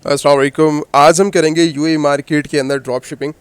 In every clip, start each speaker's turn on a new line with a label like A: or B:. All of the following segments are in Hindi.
A: अस्सलाम वालेकुम। आज हम करेंगे यूएई मार्केट के अंदर ड्रॉप शिपिंग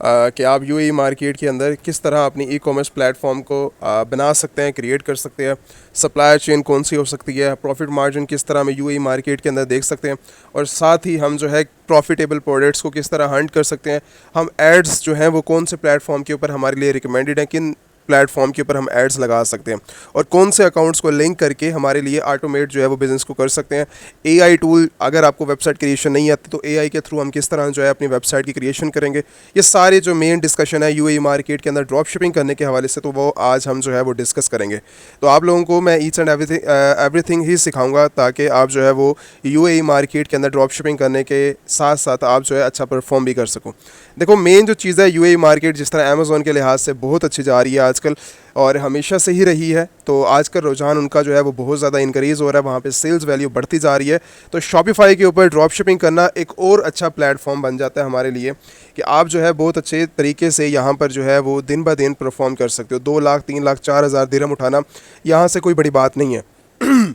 A: कि आप यूएई मार्केट के अंदर किस तरह अपनी ई कॉमर्स प्लेटफॉर्म को बना सकते हैं, क्रिएट कर सकते हैं। सप्लाई चेन कौन सी हो सकती है, प्रॉफिट मार्जिन किस तरह में यूएई मार्केट के अंदर देख सकते हैं, और साथ ही हम जो है प्रॉफिटेबल प्रोडक्ट्स को किस तरह हंट कर सकते हैं। हम एड्स जो हैं वो कौन से प्लेटफॉर्म के ऊपर हमारे लिए रिकमेंडेड हैं, किन प्लेटफॉर्म के ऊपर हम एड्स लगा सकते हैं, और कौन से अकाउंट्स को लिंक करके हमारे लिए ऑटोमेट जो है वो बिज़नेस को कर सकते हैं। एआई टूल, अगर आपको वेबसाइट क्रिएशन नहीं आती तो एआई के थ्रू हम किस तरह जो है अपनी वेबसाइट की क्रिएशन करेंगे। ये सारे जो मेन डिस्कशन है यूएई मार्केट के अंदर ड्रॉप शिपिंग करने के हवाले से, तो वो आज हम जो है वो डिस्कस करेंगे। तो आप लोगों को मैं ईच एंड एवरीथिंग ही सिखाऊंगा ताकि आप जो है वो यूएई मार्केट के अंदर ड्रॉप शिपिंग करने के साथ साथ आप जो है अच्छा परफॉर्म भी कर सको। देखो, मेन जो चीज़ है यूएई मार्केट जिस तरह अमेज़ॉन के लिहाज से बहुत अच्छी जा रही है आजकल, और हमेशा से ही रही है, तो आजकल रुझान उनका जो है वो बहुत ज़्यादा इंक्रीज़ हो रहा है, वहाँ पे सेल्स वैल्यू बढ़ती जा रही है। तो शॉपिफाई के ऊपर ड्रॉप शिपिंग करना एक और अच्छा प्लेटफॉर्म बन जाता है हमारे लिए कि आप जो है बहुत अच्छे तरीके से यहाँ पर जो है वो दिन ब दिन परफॉर्म कर सकते हो। 2 लाख 3 लाख 4,000 दिरहम उठाना यहाँ से कोई बड़ी बात नहीं है।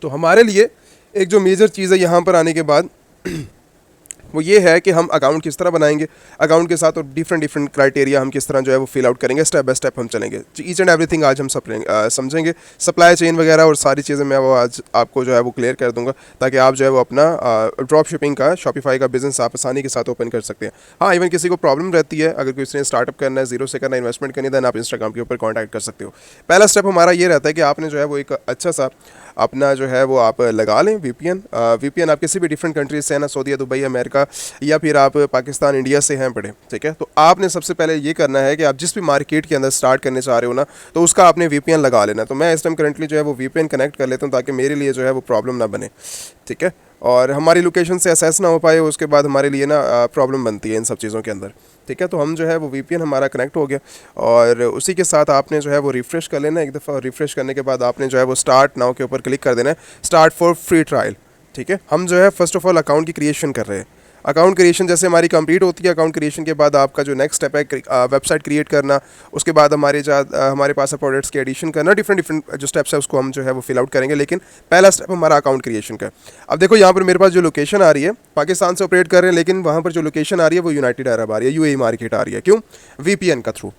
A: तो हमारे लिए एक जो मेजर चीज़ है यहाँ पर आने के बाद वो ये है कि हम अकाउंट किस तरह बनाएंगे, अकाउंट के साथ और डिफरेंट क्राइटेरिया हम किस तरह जो है वो फिल आउट करेंगे, स्टेप बाय स्टेप हम चलेंगे। ईच एंड एवरीथिंग आज हम समझेंगे। सप्लाई चेन वगैरह और सारी चीज़ें मैं वो आज आपको जो है वो क्लियर कर दूंगा ताकि आप जो है वो अपना ड्रॉप शिपिंग का, शॉपिफाई का बिजनेस आप आसानी के साथ ओपन कर सकते हैं। हाँ, इवन किसी को प्रॉब्लम रहती है, अगर किसी ने स्टार्टअप करना है, जीरो से करना है, इन्वेस्टमेंट करनी है, देन आप इंस्टाग्राम के ऊपर कॉन्टैक्ट कर सकते हो। पहला स्टेप हमारा ये रहता है कि आपने जो है वो एक अच्छा सा अपना जो है वो आप लगा लें वीपीएन। आप किसी भी डिफरेंट कंट्रीज से हैं ना, सऊदी, दुबई, अमेरिका, या फिर आप पाकिस्तान, इंडिया से हैं पढ़े, ठीक है। तो आपने सबसे पहले ये करना है कि आप जिस भी मार्केट के अंदर स्टार्ट करने चाह रहे हो ना, तो उसका आपने वीपीएन लगा लेना। तो मैं इस टाइम करंटली जो है वो वीपीएन कनेक्ट कर लेता हूँ ताकि मेरे लिए जो है वो प्रॉब्लम ना बने, ठीक है, और हमारी लोकेशन से असेस ना हो पाए, उसके बाद हमारे लिए ना प्रॉब्लम बनती है इन सब चीज़ों के अंदर, ठीक है। तो हम जो है वो वीपीएन हमारा कनेक्ट हो गया, और उसी के साथ आपने जो है वो रिफ़्रेश कर लेना एक दफ़ा। रिफ़्रेश करने के बाद आपने जो है वो स्टार्ट नाउ के ऊपर क्लिक कर देना है, स्टार्ट फॉर फ्री ट्रायल, ठीक है। हम जो है फर्स्ट ऑफ ऑल अकाउंट की क्रिएशन कर रहे हैं। अकाउंट क्रिएशन जैसे हमारी कंप्लीट होती है, अकाउंट क्रिएशन के बाद आपका जो नेक्स्ट स्टेप है वेबसाइट क्रिएट करना, उसके बाद हमारे पास प्रोडक्ट्स के एडिशन करना, डिफरेंट जो स्टेप्स है उसको हम जो है वो फिल आउट करेंगे। लेकिन पहला स्टेप हमारा अकाउंट क्रिएशन का। अब देखो यहाँ पर मेरे पास जो लोकेशन आ रही है, पाकिस्तान से ऑपरेट कर रहे हैं, लेकिन वहाँ पर जो लोकेशन आ रही है वो यूनाइटेड अरब आ रही है, यूएई मार्केट आ रही है। क्यों? वीपीएन का थ्रू।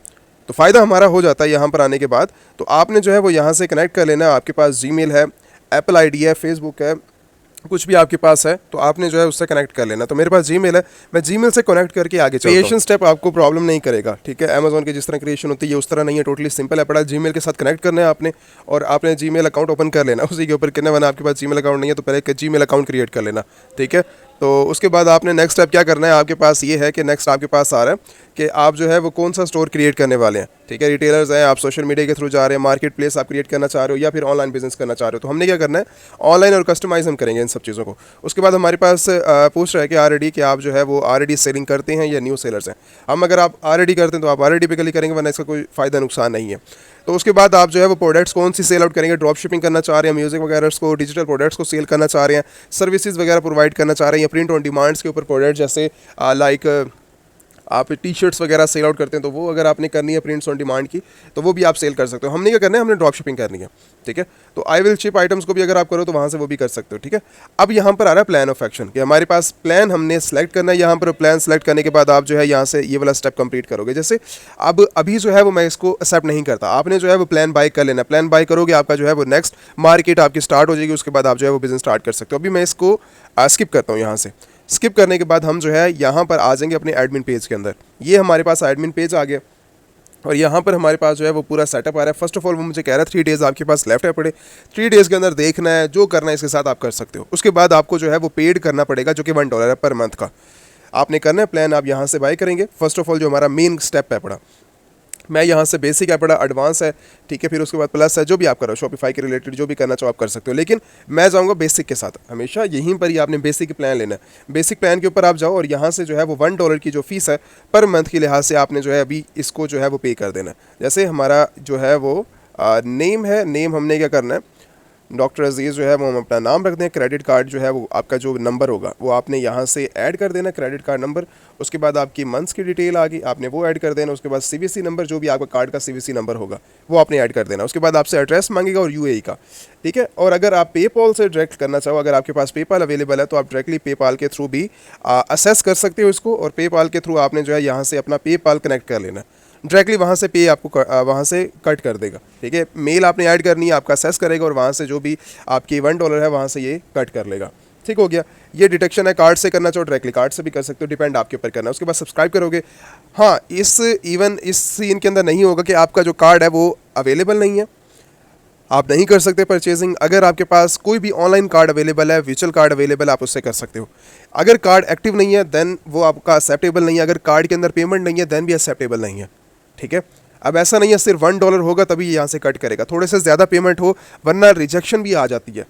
A: तो फ़ायदा हमारा हो जाता है यहाँ पर आने के बाद। तो आपने जो है वो यहाँ से कनेक्ट कर लेना। आपके पास जीमेल है, एप्पल आईडी है, फेसबुक है, कुछ भी आपके पास है, तो आपने जो है उससे कनेक्ट कर लेना। तो मेरे पास जीमेल है, मैं जीमेल से कनेक्ट करके आगे चलता हूं। क्रिएशन स्टेप आपको प्रॉब्लम नहीं करेगा, ठीक है। अमेजोन की जिस तरह क्रिएशन होती है उस तरह नहीं है, टोटली सिंपल है। पड़ा जीमेल के साथ कनेक्ट करना है आपने, और आपने जीमेल अकाउंट ओपन कर लेना। उसी के ऊपर करना बना, आपके पास जीमेल अकाउंट नहीं है तो पहले एक जीमेल अकाउंट क्रिएट कर लेना, ठीक है। तो उसके बाद आपने नेक्स्ट स्टेप क्या करना है, आपके पास ये है कि नेक्स्ट आपके पास आ रहा है कि आप जो है वो कौन सा स्टोर क्रिएट करने वाले हैं, ठीक है। रिटेलर्स हैं, आप सोशल मीडिया के थ्रू जा रहे हैं, मार्केट प्लेस आप क्रिएट करना चाह रहे हो, या फिर ऑनलाइन बिजनेस करना चाह रहे हो। तो हमने क्या करना है, ऑनलाइन और कस्टमाइज हम करेंगे इन सब चीज़ों को। उसके बाद हमारे पास पूछ रहा है कि ऑलरेडी कि आप जो है वो ऑलरेडी सेलिंग करते हैं या न्यू सेलर्स हैं। हम अगर आप ऑलरेडी करते हैं तो आप ऑलरेडी पे क्लिक करेंगे, वरना इसका कोई फ़ायदा नुकसान नहीं है। तो उसके बाद आप जो है वो प्रोडक्ट्स कौन सी सेल आउट करेंगे, ड्रॉप शिपिंग करना चाह रहे हैं, म्यूजिक वगैरह को, डिजिटल प्रोडक्ट्स को सेल करना चाह रहे हैं, सर्विसेज वगैरह प्रोवाइड करना चाह रहे हैं, या प्रिंट ऑन डिमांड्स के ऊपर प्रोडक्ट जैसे लाइक आप टी शर्ट्स वगैरह सेल आउट करते हैं, तो वो अगर आपने करनी है प्रिंट्स ऑन डिमांड की, तो वो भी आप सेल कर सकते हो। हमने क्या करना है, हमने ड्रॉप शिपिंग करनी है, ठीक है। तो आई विल शिप आइटम्स को भी अगर आप करो तो वहाँ से वो भी कर सकते हो, ठीक है। अब यहाँ पर आ रहा है प्लान ऑफ एक्शन कि हमारे पास प्लान हमने सेलेक्ट करना है। यहाँ पर प्लान सेलेक्ट करने के बाद आप जो है यहाँ से ये वाला स्टेप कंप्लीट करोगे। जैसे अब अभी जो है वो मैं इसको एक्सेप्ट नहीं करता, आपने जो है वो प्लान बाय कर लेना। प्लान बाय करोगे, आपका जो है वो नेक्स्ट मार्केट आपकी स्टार्ट हो जाएगी, उसके बाद आप जो है वो बिजनेस स्टार्ट कर सकते हो। अभी मैं इसको स्किप करता हूँ। यहाँ से स्किप करने के बाद हम जो है यहाँ पर आ जाएंगे अपने एडमिन पेज के अंदर। ये हमारे पास एडमिन पेज आ गया, और यहाँ पर हमारे पास जो है वो पूरा सेटअप आ रहा है। फर्स्ट ऑफ ऑल वो मुझे कह रहा है 3 डेज़ आपके पास लेफ्ट है पड़े, 3 डेज़ के अंदर देखना है, जो करना है इसके साथ आप कर सकते हो। उसके बाद आपको जो है वो पेड करना पड़ेगा, जो कि $1 है पर मंथ का। आपने करना है प्लान, आप यहाँ से बाय करेंगे। फर्स्ट ऑफ ऑल जो हमारा मेन स्टेप है पड़ा, मैं यहाँ से बेसिक है पड़ा, एडवांस है, ठीक है, फिर उसके बाद प्लस है, जो भी आप करो शॉपिफाई के रिलेटेड जो भी करना चाहो आप कर सकते हो। लेकिन मैं जाऊँगा बेसिक के साथ, हमेशा यहीं पर ही आपने बेसिक प्लान लेना है। बेसिक प्लान के ऊपर आप जाओ, और यहाँ से जो है वो $1 की जो फीस है पर मंथ के लिहाज से आपने जो है अभी इसको जो है वो पे कर देना है। जैसे हमारा जो है वो नेम है, नेम हमने क्या करना है, डॉक्टर अजीज़ जो है वो हम अपना नाम रख दें। क्रेडिट कार्ड जो है वो आपका जो नंबर होगा वो आपने यहाँ से ऐड कर देना, क्रेडिट कार्ड नंबर। उसके बाद आपकी मंथ्स की डिटेल आ गई, आपने वो ऐड कर देना। उसके बाद सीवीसी नंबर, जो भी आपका कार्ड का सीवीसी नंबर होगा वो आपने ऐड कर देना। उसके बाद आपसे एड्रेस मांगेगा और यूएई का, ठीक है। और अगर आप पेपॉल से डायरेक्ट करना चाहो, अगर आपके पास पेपाल अवेलेबल है तो आप डायरेक्टली पेपाल के थ्रू भी असेस कर सकते हो इसको। और पेपाल के थ्रू आपने जो है यहाँ से अपना पेपाल कनेक्ट कर लेना, डायरेक्टली वहाँ से पे आपको वहाँ से कट कर देगा, ठीक है। मेल आपने ऐड करनी है, आपका असेस करेगा और वहाँ से जो भी आपकी $1 है वहाँ से ये कट कर लेगा। ठीक हो गया। ये डिटेक्शन है। कार्ड से करना चाहो डायरेक्टली कार्ड से भी कर सकते हो, डिपेंड आपके ऊपर करना है। उसके बाद सब्सक्राइब करोगे। हाँ, इस सीन के अंदर नहीं होगा कि आपका जो कार्ड है वो अवेलेबल नहीं है, आप नहीं कर सकते परचेजिंग। अगर आपके पास कोई भी ऑनलाइन कार्ड अवेलेबल है, वर्चुअल कार्ड अवेलेबल है, आप उससे कर सकते हो। अगर कार्ड एक्टिव नहीं है देन वो आपका एक्सेप्टेबल नहीं है। अगर कार्ड के अंदर पेमेंट नहीं है देन भी एक्सेप्टेबल नहीं है, ठीक है। अब ऐसा नहीं है सिर्फ $1 होगा तभी यहाँ से कट करेगा, थोड़े से ज़्यादा पेमेंट हो वरना रिजेक्शन भी आ जाती है,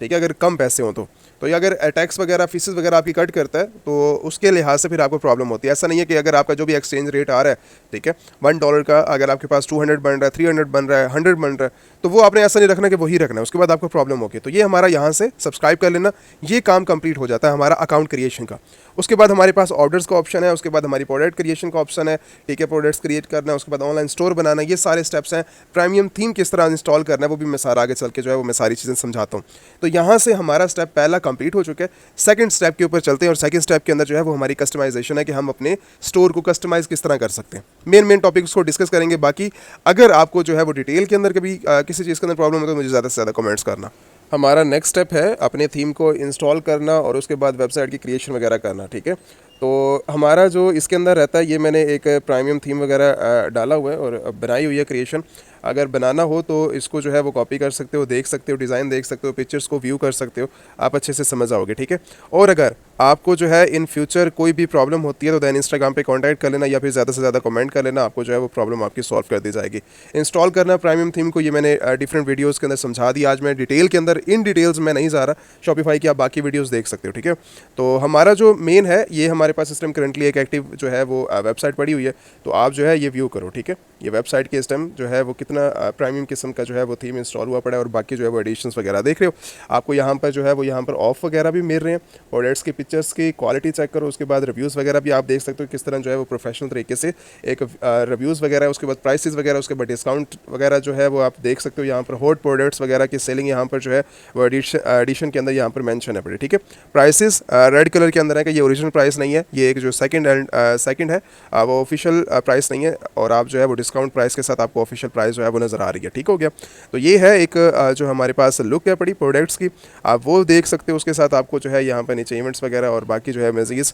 A: ठीक है। अगर कम पैसे हो तो ये अगर टैक्स वगैरह फीसेस वगैरह आपकी कट करता है तो उसके लिहाज से फिर आपको प्रॉब्लम होती है। ऐसा नहीं है कि अगर आपका जो भी एक्सचेंज रेट आ रहा है, ठीक है, $1 का अगर आपके पास 200 बन रहा है, 300 बन रहा है, 100 बन रहा है, तो वो आपने ऐसा नहीं रखना कि वही रखना है, उसके बाद आपको प्रॉब्लम होगी। तो ये हमारा यहाँ से सब्सक्राइब कर लेना, ये काम कंप्लीट हो जाता है हमारा अकाउंट क्रिएशन का। उसके बाद हमारे पास ऑर्डर्स का ऑप्शन है, उसके बाद हमारी प्रोडक्ट क्रिएशन का ऑप्शन है, ठीक है, प्रोडक्ट्स क्रिएट करना है, उसके बाद ऑनलाइन स्टोर बनाना, ये सारे स्टेप्स हैं। प्रीमियम थीम किस तरह इंस्टॉल करना है वो भी मैं सारा आगे चल के जो है वो मैं सारी चीज़ें समझाता हूँ। तो यहाँ से हमारा स्टेप पहला कंप्लीट हो चुका है। सेकंड स्टेप के ऊपर चलते हैं और सेकंड स्टेप के अंदर जो है वो हमारी कस्टमाइजेशन है कि हम अपने स्टोर को कस्टमाइज किस तरह कर सकते हैं। मेन टॉपिक्स को डिस्कस करेंगे। बाकी अगर आपको जो है वो डिटेल के अंदर कभी किसी चीज़ के अंदर प्रॉब्लम है तो मुझे ज़्यादा से ज़्यादा कमेंट्स करना। हमारा नेक्स्ट स्टेप है अपने थीम को इंस्टॉल करना और उसके बाद वेबसाइट की क्रिएशन वगैरह करना, ठीक है। तो हमारा जो इसके अंदर रहता है, ये मैंने एक प्रीमियम थीम वगैरह डाला हुआ है और बनाई हुई है क्रिएशन। अगर बनाना हो तो इसको जो है वो कॉपी कर सकते हो, देख सकते हो, डिज़ाइन देख सकते हो, पिक्चर्स को व्यू कर सकते हो, आप अच्छे से समझ आओगे, ठीक है। और अगर आपको जो है इन फ्यूचर कोई भी प्रॉब्लम होती है तो दैन इंस्टाग्राम पे कांटेक्ट कर लेना या फिर ज़्यादा से ज़्यादा कमेंट कर लेना, आपको जो है वो प्रॉब्लम आपकी सॉल्व कर दी जाएगी। इंस्टॉल करना प्रीमियम थीम को ये मैंने डिफरेंट वीडियोज़ के अंदर समझा दिया। आज मैं डिटेल के अंदर इन डिटेल्स में नहीं जा रहा, शॉपिफाई की आप बाकी वीडियोज़ देख सकते हो, ठीक है। तो हमारा जो मेन है, ये हमारे पास इस टाइम करंटली एक एक्टिव जो है वो वेबसाइट पड़ी हुई है, तो आप जो है ये व्यू करो, ठीक है। ये वेबसाइट के इस टाइम जो है वो कितना प्रीमियम किस्म का जो है वो थीम इंस्टॉल हुआ पड़ा है और बाकी जो है वो एडिशंस वगैरह देख रहे हो। आपको यहाँ पर जो है वो यहाँ पर ऑफ वगैरह भी मिल रहे हैं। प्रोडक्ट्स की पिक्चर्स की क्वालिटी चेक करो, उसके बाद रिव्यूज़ वगैरह भी आप देख सकते हो किस तरह जो है वो प्रोफेशनल तरीके से एक रिव्यूज़ वगैरह, उसके बाद प्राइसेस वगैरह, उसके बाद डिस्काउंट वगैरह जो है वो आप देख सकते हो। यहाँ पर हॉट प्रोडक्ट्स वगैरह की सेलिंग यहाँ पर जो है वो एडिशन के अंदर यहाँ पर मेंशन है पड़े, ठीक है। प्राइसेस रेड कलर के अंदर है कि ये ओरिजिनल प्राइस नहीं है, ये एक जो सेकंड है वो ऑफिशियल प्राइस नहीं है और आप जो है वो डिस्काउंट प्राइस के साथ आपको ऑफिशियल प्राइस जो है वो नज़र आ रही है, ठीक हो गया। तो ये है एक जो हमारे पास लुक है पड़ी प्रोडक्ट्स की, आप वो देख सकते हो। उसके साथ आपको जो है यहाँ पर नीचे इवेंट्स वगैरह और बाकी जो है मज़ीद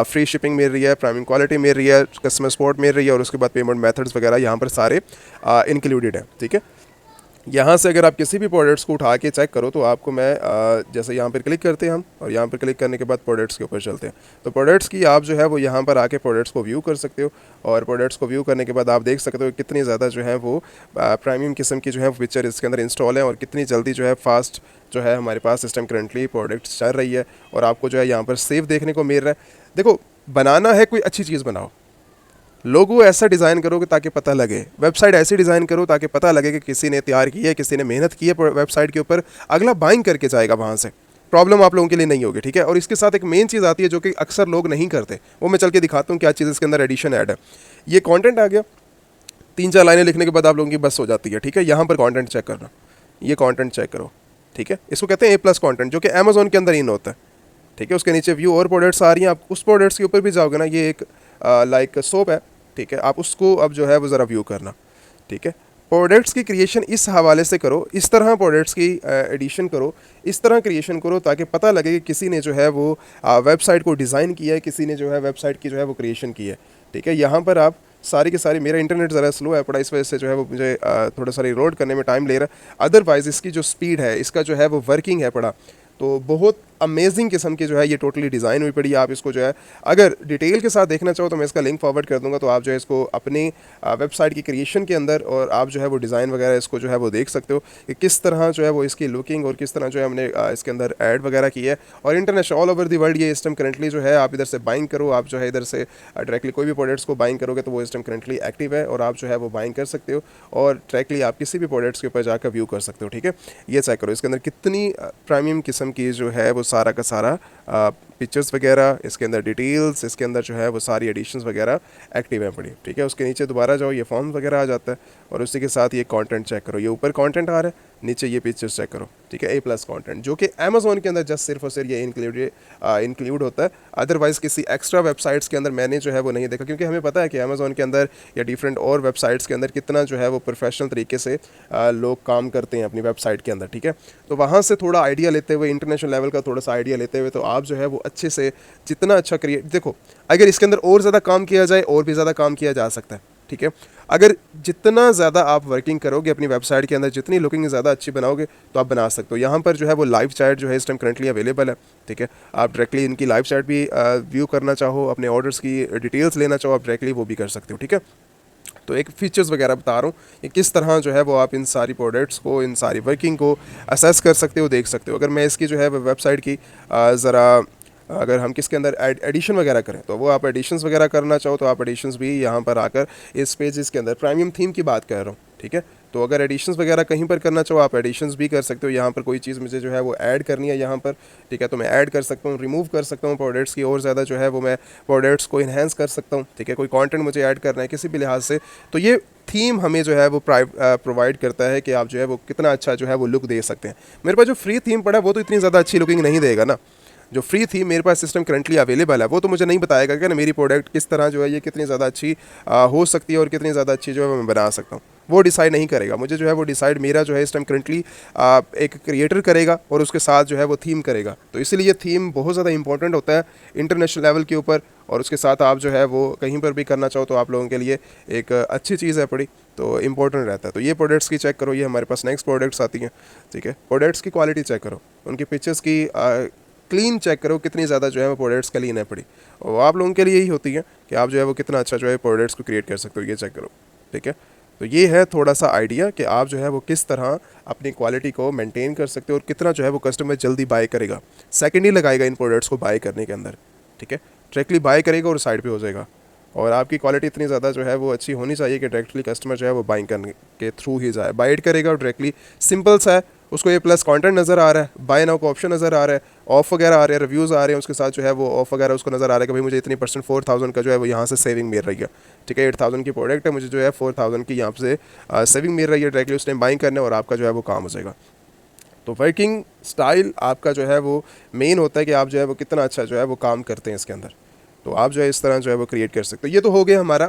A: फ्री शिपिंग मिल रही है, प्राइमिंग क्वालिटी मिल रही है, कस्टमर सपोर्ट मिल रही है और उसके बाद पेमेंट मेथड्स वगैरह यहाँ पर सारे इंक्लूडेड है, ठीक है। यहाँ से अगर आप किसी भी प्रोडक्ट्स को उठा के चेक करो तो आपको मैं जैसे यहाँ पर क्लिक करते हैं हम और यहाँ पर क्लिक करने के बाद प्रोडक्ट्स के ऊपर चलते हैं, तो प्रोडक्ट्स की आप जो है वो यहाँ पर आके प्रोडक्ट्स को व्यू कर सकते हो और प्रोडक्ट्स को व्यू करने के बाद आप देख सकते हो कितनी ज़्यादा जो है वो प्रीमियम किस्म की जो है पिक्चर इसके अंदर इंस्टॉल है और कितनी जल्दी जो है फास्ट जो है हमारे पास सिस्टम करंटली प्रोडक्ट्स चल रही है और आपको जो है यहाँ पर सेव देखने को मिल रहा है। देखो, बनाना है कोई अच्छी चीज़ बनाओ, लोगो ऐसा डिज़ाइन करो कि ताकि पता लगे, वेबसाइट ऐसी डिज़ाइन करो ताकि पता लगे कि किसी ने तैयार की है, किसी ने मेहनत की है वेबसाइट के ऊपर, अगला बाइंग करके जाएगा वहाँ से, प्रॉब्लम आप लोगों के लिए नहीं होगी, ठीक है। और इसके साथ एक मेन चीज़ आती है जो कि अक्सर लोग नहीं करते, वो मैं चल के दिखाता हूँ क्या चीज़ इसके अंदर एडिशन ऐड है। ये कंटेंट आ गया, 3-4 लाइनें लिखने के बाद आप लोगों की बस हो जाती है, ठीक है। यहाँ पर कंटेंट चेक करना, ये कंटेंट चेक करो, ठीक है। इसको कहते हैं A+ कंटेंट, जो कि अमेज़ॉन के अंदर इन होता है, ठीक है। उसके नीचे व्यू और प्रोडक्ट्स आ रही हैं, आप उस प्रोडक्ट्स के ऊपर भी जाओगे ना, ये एक लाइक सोप है, ठीक है, आप उसको अब जो है वो ज़रा व्यू करना, ठीक है। प्रोडक्ट्स की क्रिएशन इस हवाले से करो, इस तरह प्रोडक्ट्स की एडिशन करो, इस तरह क्रिएशन करो ताकि पता लगे कि किसी ने जो है वो वेबसाइट को डिज़ाइन किया है, किसी ने जो है वेबसाइट की जो है वो क्रिएशन की है, ठीक है। यहाँ पर आप सारी के सारी, मेरा इंटरनेट ज़रा स्लो है पड़ा, इस वजह से जो है वो मुझे थोड़ा सा रिलोड करने में टाइम ले रहा है, अदरवाइज़ इसकी जो स्पीड है, इसका जो है वो वर्किंग है पड़ा, तो बहुत अमेजिंग किस्म की जो है ये टोटली डिज़ाइन हुई पड़ी है। आप इसको जो है अगर डिटेल के साथ देखना चाहो तो मैं इसका लिंक फॉरवर्ड कर दूंगा, तो आप जो है इसको अपनी वेबसाइट की क्रिएशन के अंदर और आप जो है वो डिज़ाइन वगैरह इसको जो है वो देख सकते हो कि किस तरह जो है वो इसकी लुकिंग और किस तरह जो है हमने इसके अंदर ऐड वगैरह की है। और international all over the world ये इस टाइम करंटली जो है आप इधर से बाइंग करो, आप जो है इधर से डायरेक्टली कोई भी प्रोडक्ट्स को बाइंग करोगे तो वो इस टाइम करंटली एक्टिव है और आप जो है वो बाइंग कर सकते हो और डायरेक्टली आप किसी भी प्रोडक्ट्स के ऊपर जाकर व्यू कर सकते हो। ठीक है, ये चेक करो इसके अंदर कितनी प्रीमियम किस्म की जो है वो सारा का सारा पिक्चर्स वगैरह, इसके अंदर डिटेल्स, इसके अंदर जो है वो सारी एडिशंस वगैरह एक्टिव हैं पड़ी। ठीक है, उसके नीचे दोबारा जाओ ये फॉर्म वगैरह आ जाता है और उसी के साथ ये कंटेंट चेक करो, ये ऊपर कंटेंट आ रहा है, नीचे ये पिक्चर्स चेक करो। ठीक है, A+ कंटेंट जो कि अमेज़ॉन के अंदर जस्ट सिर्फ और सिर्फ ये इंक्लूड होता है, अदरवाइज़ किसी एक्स्ट्रा वेबसाइट्स के अंदर मैंने जो है वो नहीं देखा, क्योंकि हमें पता है कि अमेज़ॉन के अंदर या डिफरेंट और वेबसाइट्स के अंदर कितना जो है वो प्रोफेशनल तरीके से लोग काम करते हैं अपनी वेबसाइट के अंदर। ठीक है, तो वहाँ से थोड़ा आइडिया लेते हुए, इंटरनेशनल लेवल का थोड़ा सा आइडिया लेते हुए, तो आप जो है वो अच्छे से जितना अच्छा क्रिएट, देखो अगर इसके अंदर और ज़्यादा काम किया जाए और भी ज़्यादा काम किया जा सकता है। ठीक है, अगर जितना ज़्यादा आप वर्किंग करोगे अपनी वेबसाइट के अंदर, जितनी लुकिंग ज़्यादा अच्छी बनाओगे तो आप बना सकते हो। यहाँ पर जो है वो लाइव चैट जो है इस टाइम करंटली अवेलेबल है। ठीक है, आप डायरेक्टली इनकी लाइव चैट भी व्यू करना चाहो, अपने ऑर्डर्स की डिटेल्स लेना चाहो, आप डायरेक्टली वो भी कर सकते हो। ठीक है, तो एक फीचर्स वगैरह बता रहा हूँ कि किस तरह जो है वो आप इन सारी प्रोडक्ट्स को, इन सारी वर्किंग को असेस कर सकते हो, देख सकते हो। अगर मैं इसकी जो है वेबसाइट की ज़रा अगर हम किसके अंदर एडिशन वगैरह करें तो वो आप एडिशंस वगैरह करना चाहो तो आप एडिशंस भी यहाँ पर आकर इस पेजेस के अंदर प्रीमियम थीम की बात कर रहा हूँ। ठीक है, तो अगर एडिशंस वगैरह कहीं पर करना चाहो आप एडिशंस भी कर सकते हो। यहाँ पर कोई चीज़ मुझे जो है वो ऐड करनी है यहाँ पर, ठीक है, तो मैं ऐड कर सकता हूँ, रिमूव कर सकता हूँ प्रोडक्ट्स की, और ज़्यादा जो है वो मैं प्रोडक्ट्स को इन्हेंस कर सकता हूँ। ठीक है, कोई कंटेंट मुझे ऐड करना है किसी भी लिहाज से, तो ये थीम हमें जो है वो प्रोवाइड करता है कि आप जो है वो कितना अच्छा जो है वो लुक दे सकते हैं। मेरे पास जो फ्री थीम पड़ा है वो तो इतनी ज़्यादा अच्छी लुकिंग नहीं देगा ना। जो फ्री थी मेरे पास सिस्टम करंटली अवेलेबल है वो तो मुझे नहीं बताएगा कि ना मेरी प्रोडक्ट किस तरह जो है ये कितनी ज़्यादा अच्छी हो सकती है और कितनी ज़्यादा अच्छी जो है मैं बना सकता हूँ, वो डिसाइड नहीं करेगा। मुझे जो है वो डिसाइड मेरा जो है इस टाइम करंटली एक क्रिएटर करेगा और उसके साथ जो है वो थीम करेगा। तो इसीलिए ये थीम बहुत ज़्यादा इंपॉर्टेंट होता है इंटरनेशनल लेवल के ऊपर, और उसके साथ आप जो है वो कहीं पर भी करना चाहो तो आप लोगों के लिए एक अच्छी चीज़ है पड़ी, तो इंपॉर्टेंट रहता है। तो ये प्रोडक्ट्स की चेक करो, ये हमारे पास नेक्स्ट प्रोडक्ट्स आती हैं। ठीक है, प्रोडक्ट्स की क्वालिटी चेक करो, उनकी पिक्चर्स की क्लीन चेक करो कितनी ज़्यादा जो है वो प्रोडक्ट्स क्लीन है पड़ी, और आप लोगों के लिए यही होती है कि आप जो है वो कितना अच्छा जो है प्रोडक्ट्स को क्रिएट कर सकते हो, ये चेक करो। ठीक है, तो ये है थोड़ा सा आइडिया कि आप जो है वो किस तरह अपनी क्वालिटी को मेंटेन कर सकते हो और कितना जो है वो कस्टमर जल्दी बाय करेगा, सेकंड ही लगाएगा इन प्रोडक्ट्स को बाय करने के अंदर। ठीक है, डायरेक्टली बाय करेगा और साइड पे हो जाएगा, और आपकी क्वालिटी इतनी ज़्यादा जो है वो अच्छी होनी चाहिए कि डायरेक्टली कस्टमर जो है वो बाइंग करने के थ्रू ही जाए, बाइट करेगा और डायरेक्टली सिंपल सा है, उसको A+ कंटेंट नज़र आ रहा है, बाय नाउ का ऑप्शन नज़र आ रहा है, ऑफ वगैरह आ रहे हैं, रिव्यूज़ आ रहे हैं, उसके साथ जो है वो ऑफ वगैरह उसको नज़र आ रहा है कि भाई मुझे इतनी % 4000 का जो है वो यहाँ से सेविंग मिल रही है। ठीक है, 8000 की प्रोडक्ट है, मुझे जो है 4000 की यहाँ से सेविंग मिल रही है, डायरेक्टली उस टाइम बाइंग करने और आपका जो है वो काम हो जाएगा। तो वर्किंग स्टाइल आपका जो है वो मेन होता है कि आप जो है वो कितना अच्छा जो है वो काम करते हैं इसके अंदर, तो आप जो है इस तरह जो है वो क्रिएट कर सकते हो। ये तो हो गया हमारा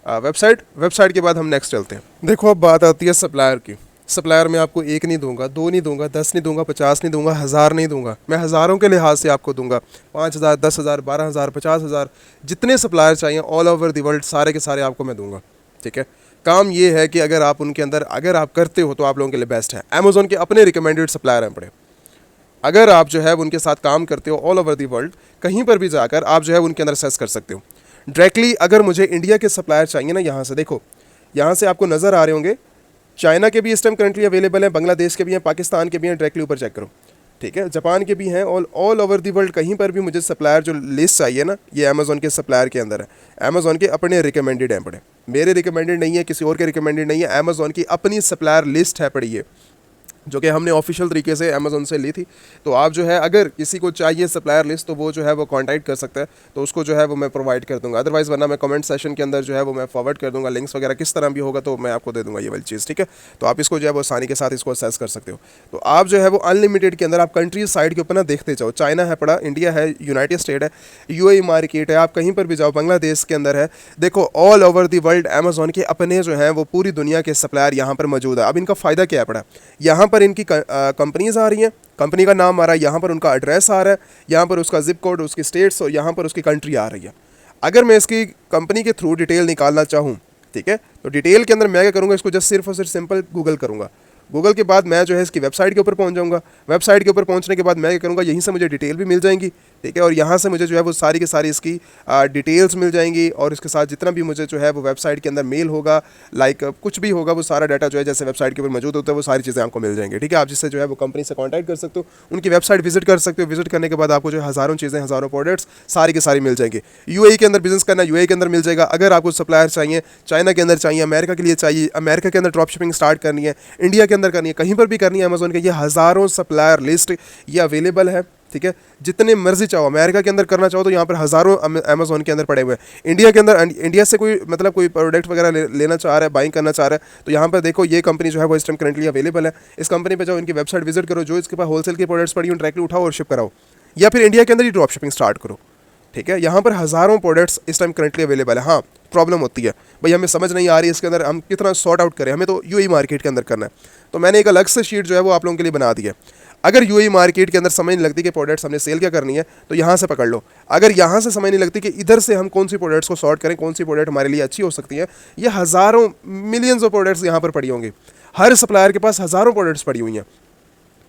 A: वेबसाइट के बाद हम नेक्स्ट चलते हैं। देखो अब बात आती है सप्लायर की। सप्लायर में आपको 1 नहीं दूंगा, 2 नहीं दूंगा, 10 नहीं दूंगा, 50 नहीं दूंगा, 1000 नहीं दूंगा, मैं हज़ारों के लिहाज से आपको दूंगा, 5000, 10,000, 12,000, 50,000, जितने सप्लायर चाहिए ऑल ओवर द वर्ल्ड सारे के सारे आपको मैं दूंगा। ठीक है, काम ये है कि अगर आप उनके अंदर अगर आप करते हो तो आप लोगों के लिए बेस्ट है। अमेज़ॉन के अपने रिकमेंडेड सप्लायर हैं पड़े, अगर आप जो है उनके साथ काम करते हो ऑल ओवर दी वर्ल्ड कहीं पर भी जाकर आप जो है उनके अंदर सेस कर सकते हो डायरेक्टली। अगर मुझे इंडिया के सप्लायर चाहिए ना, यहाँ से देखो, यहाँ से आपको नज़र आ रहे होंगे, चाइना के भी इस टाइम करंटली अवेलेबल हैं, बांग्लादेश के भी हैं, पाकिस्तान के भी हैं, डायरेक्टली ऊपर चेक करो। ठीक है, जापान के भी हैं, ऑल ओवर दी वर्ल्ड कहीं पर भी मुझे सप्लायर जो लिस्ट चाहिए ना, ये अमेज़ॉन के सप्लायर के अंदर है। अमेज़ॉन के अपने रिकमेंडेड हैं पड़े, मेरे रिकमेंडेड नहीं है, किसी और के रिकमेंडेड नहीं है, अमेज़ॉन की अपनी सप्लायर लिस्ट है पड़ी है, जो कि हमने ऑफिशियल तरीके से अमेज़ॉन से ली थी। तो आप जो है अगर किसी को चाहिए सप्लायर लिस्ट तो वो जो है वो कांटेक्ट कर सकता है, तो उसको जो है वो मैं प्रोवाइड कर दूंगा, अदरवाइज़ वरना मैं कमेंट सेशन के अंदर जो है वो मैं फॉरवर्ड कर दूंगा, लिंक्स वगैरह किस तरह भी होगा तो मैं आपको दे दूंगा ये वाली चीज़। ठीक है, तो आप इसको जो है वो आसानी के साथ इसको असेस कर सकते हो। तो आप जो है वो अनलिमिटेड के अंदर आप कंट्रीज साइड के ऊपर ना देखते जाओ, चाइना है पड़ा, इंडिया है, यूनाइटेड स्टेट है, UAE मार्केट है, आप कहीं पर भी जाओ, बांग्लादेश के अंदर है, देखो all over the world Amazon के अपने जो हैं वो पूरी दुनिया के सप्लायर यहाँ पर मौजूद है। अब इनका फ़ायदा क्या है पड़ा, यहाँ पर इनकी कंपनीज आ रही हैं, कंपनी का नाम आ रहा है, यहाँ पर उनका एड्रेस आ रहा है, यहाँ पर उसका जिप कोड, उसकी स्टेट्स और यहाँ पर उसकी कंट्री आ रही है। अगर मैं इसकी कंपनी के थ्रू डिटेल निकालना चाहूँ, ठीक है, तो डिटेल के अंदर मैं क्या करूँगा, इसको जस्ट सिर्फ और सिर्फ सिंपल गूगल करूँगा, गूगल के बाद मैं जो है इसकी वेबसाइट के ऊपर पहुंच जाऊंगा। वेबसाइट के ऊपर पहुंचने के बाद मैं क्या करूंगा, यहीं से मुझे डिटेल भी मिल जाएंगी, ठीक है, और यहाँ से मुझे जो है वो सारी की सारी इसकी डिटेल्स मिल जाएंगी, और इसके साथ जितना भी मुझे जो है वो वेबसाइट के अंदर मेल होगा, लाइक कुछ भी होगा, वो सारा डाटा जो है जैसे वेबसाइट के ऊपर मौजूद होता है वो सारी चीज़ें आपको मिल जाएंगी, ठीक है। आप जिससे जो है वो कंपनी से कॉन्टैक्ट कर सकते हो, उनकी वेबसाइट विजिट कर सकते हो। विजिट करने के बाद आपको जो है हज़ारों चीज़ें, हज़ारों प्रोडक्ट्स सारी की सारी मिल जाएंगी। यूएई के अंदर बिजनेस करना, यूएई के अंदर मिल जाएगा। अगर आपको सप्लायर चाहिए, चाइना के अंदर चाहिए, अमेरिका के लिए चाहिए, अमेरिका के अंदर ड्रॉप शिपिंग स्टार्ट करनी है, इंडिया के अंदर करनी है, कहीं पर भी करनी है, अमेजोन के ये हज़ारों सप्लायर लिस्ट ये अवेलेबल है, ठीक है। जितने मर्जी चाहो, अमेरिका के अंदर करना चाहो तो यहाँ पर हज़ारों अमेजोन के अंदर पड़े हुए हैं। इंडिया के अंदर, इंडिया से कोई मतलब कोई प्रोडक्ट वगैरह लेना चाह रहा है, बाइंग करना चाह रहा है, तो यहाँ पर देखो ये कंपनी जो है वो इस टाइम करंटली अवेलेबल है। इस कंपनी पे जाओ, इनकी वेबसाइट विजिट करो, जो इसके पास होलसेल की प्रोडक्ट्स पड़ी हैं डायरेक्टली उठाओ और शिप कराओ, या फिर इंडिया के अंदर ही ड्रॉप शिपिंग स्टार्ट करो, ठीक है। यहाँ पर हज़ारों प्रोडक्ट्स इस टाइम करंटली अवेलेबल है। हाँ, प्रॉब्लम होती है भाई, हमें समझ नहीं आ रही है इसके अंदर हम कितना सॉर्ट आउट करें, हमें तो यूएई मार्केट के अंदर करना है, तो मैंने एक अलग से शीट जो है वो आप लोगों के लिए बना दी है। अगर यूएई मार्केट के अंदर समझ नहीं लगती कि प्रोडक्ट्स हमने सेल क्या करनी है, तो यहाँ से पकड़ लो। अगर यहाँ से समझ नहीं लगती कि इधर से हम कौन सी प्रोडक्ट्स को सॉर्ट करें, कौन सी प्रोडक्ट हमारे लिए अच्छी हो सकती है, ये हज़ारों मिलियंस ऑफ प्रोडक्ट्स यहाँ पर पड़ी होंगी। हर सप्लायर के पास हज़ारों प्रोडक्ट्स पड़ी हुई हैं,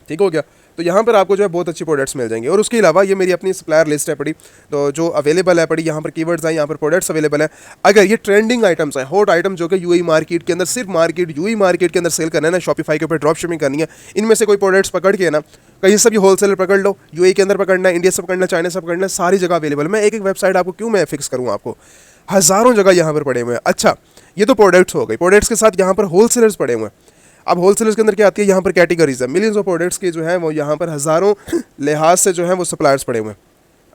A: ठीक हो गया। तो यहाँ पर आपको जो है बहुत अच्छी प्रोडक्ट्स मिल जाएंगे। और उसके अलावा ये मेरी अपनी सप्लायर लिस्ट है पड़ी, तो जो अवेलेबल है पड़ी, यहाँ पर कीवर्ड्स हैं, यहाँ पर प्रोडक्ट्स अवेलेबल है। अगर ये ट्रेंडिंग आइटम्स हैं, हॉट आइटम जो कि यूएई मार्केट के अंदर, सिर्फ यूएई मार्केट के अंदर सेल करना है ना, शॉपिफाई के ऊपर ड्रॉप शिपिंग करनी है, इनमें से कोई प्रोडक्ट्स पकड़ के ना, कहीं से भी होलसेलर पकड़ लो, यूएई के अंदर पकड़ना है, इंडिया से पकड़ना है, चाइना से पकड़ना है, सारी जगह अवेलेबल। मैं एक एक वेबसाइट आपको क्यों मैं फिक्स करूँ, आपको हज़ारों जगह यहाँ पर पड़े हुए हैं। अच्छा, ये तो प्रोडक्ट्स हो गई, प्रोडक्ट्स के साथ यहाँ पर होलसेलर्स पड़े हुए हैं। अब होलसेलर्स के अंदर क्या आती है, यहाँ पर कैटेगरीज है, मिलियंस ऑफ प्रोडक्ट्स के जो है वो यहाँ पर हज़ारों लिहाज से जो है वो सप्लायर्स पड़े हुए हैं।